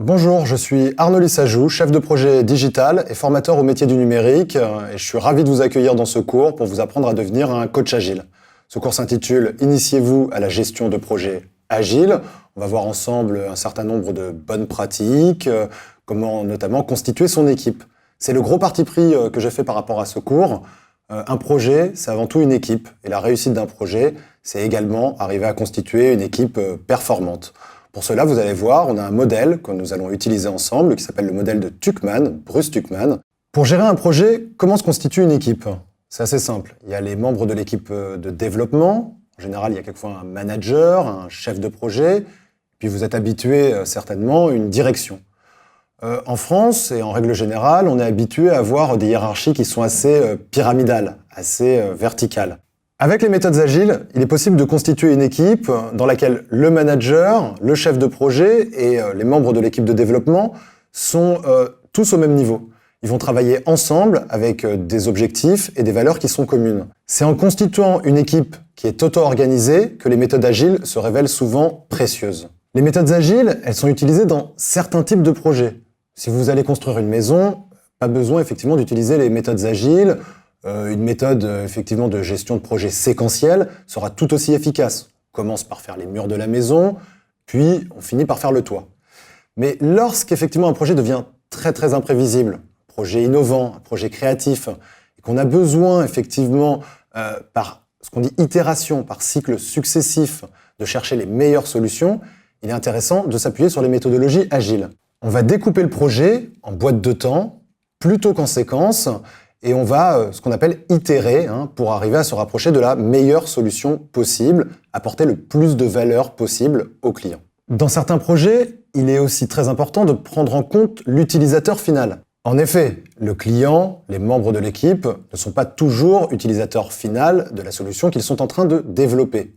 Bonjour, je suis Arnaud Lissajou, chef de projet digital et formateur au métier du numérique, et je suis ravi de vous accueillir dans ce cours pour vous apprendre à devenir un coach agile. Ce cours s'intitule « Initiez-vous à la gestion de projets agiles ». On va voir ensemble un certain nombre de bonnes pratiques, comment notamment constituer son équipe. C'est le gros parti pris que j'ai fait par rapport à ce cours. Un projet, c'est avant tout une équipe, et la réussite d'un projet, c'est également arriver à constituer une équipe performante. Pour cela, vous allez voir, on a un modèle que nous allons utiliser ensemble, qui s'appelle le modèle de Tuckman, Bruce Tuckman. Pour gérer un projet, comment se constitue une équipe? C'est assez simple. Il y a les membres de l'équipe de développement. En général, il y a quelquefois un manager, un chef de projet. Puis vous êtes habitué certainement à une direction. En France, et en règle générale, on est habitué à avoir des hiérarchies qui sont assez pyramidales, assez verticales. Avec les méthodes agiles, il est possible de constituer une équipe dans laquelle le manager, le chef de projet et les membres de l'équipe de développement sont tous au même niveau. Ils vont travailler ensemble avec des objectifs et des valeurs qui sont communes. C'est en constituant une équipe qui est auto-organisée que les méthodes agiles se révèlent souvent précieuses. Les méthodes agiles, elles sont utilisées dans certains types de projets. Si vous allez construire une maison, pas besoin effectivement d'utiliser les méthodes agiles. Une méthode effectivement de gestion de projet séquentiel sera tout aussi efficace. On commence par faire les murs de la maison, puis on finit par faire le toit. Mais lorsqu'effectivement un projet devient très imprévisible, un projet innovant, un projet créatif, et qu'on a besoin effectivement par ce qu'on dit itération, par cycle successif, de chercher les meilleures solutions, il est intéressant de s'appuyer sur les méthodologies agiles. On va découper le projet en boîtes de temps, plutôt qu'en séquence, et on va, ce qu'on appelle itérer, pour arriver à se rapprocher de la meilleure solution possible, apporter le plus de valeur possible au client. Dans certains projets, il est aussi très important de prendre en compte l'utilisateur final. En effet, le client, les membres de l'équipe ne sont pas toujours utilisateurs final de la solution qu'ils sont en train de développer.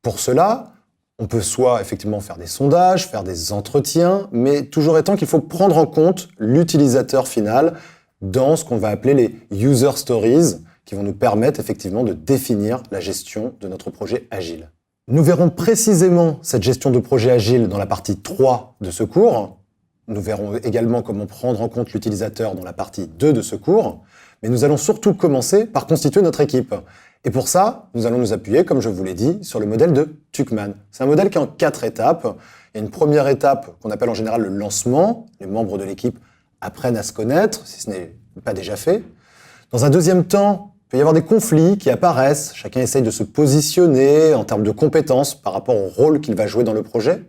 Pour cela, on peut soit effectivement faire des sondages, faire des entretiens, mais toujours étant qu'il faut prendre en compte l'utilisateur final dans ce qu'on va appeler les user stories, qui vont nous permettre effectivement de définir la gestion de notre projet agile. Nous verrons précisément cette gestion de projet agile dans la partie 3 de ce cours. Nous verrons également comment prendre en compte l'utilisateur dans la partie 2 de ce cours. Mais nous allons surtout commencer par constituer notre équipe. Et pour ça, nous allons nous appuyer, comme je vous l'ai dit, sur le modèle de Tuckman. C'est un modèle qui est en 4 étapes. Il y a une première étape qu'on appelle en général le lancement. Les membres de l'équipe apprennent à se connaître, si ce n'est pas déjà fait. Dans un deuxième temps, il peut y avoir des conflits qui apparaissent. Chacun essaye de se positionner en termes de compétences par rapport au rôle qu'il va jouer dans le projet.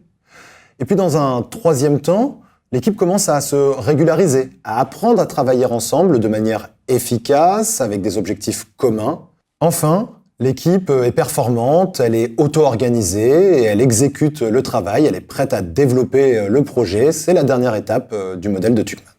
Et puis dans un troisième temps, l'équipe commence à se régulariser, à apprendre à travailler ensemble de manière efficace, avec des objectifs communs. Enfin, l'équipe est performante, elle est auto-organisée et elle exécute le travail, elle est prête à développer le projet. C'est la dernière étape du modèle de Tuckman.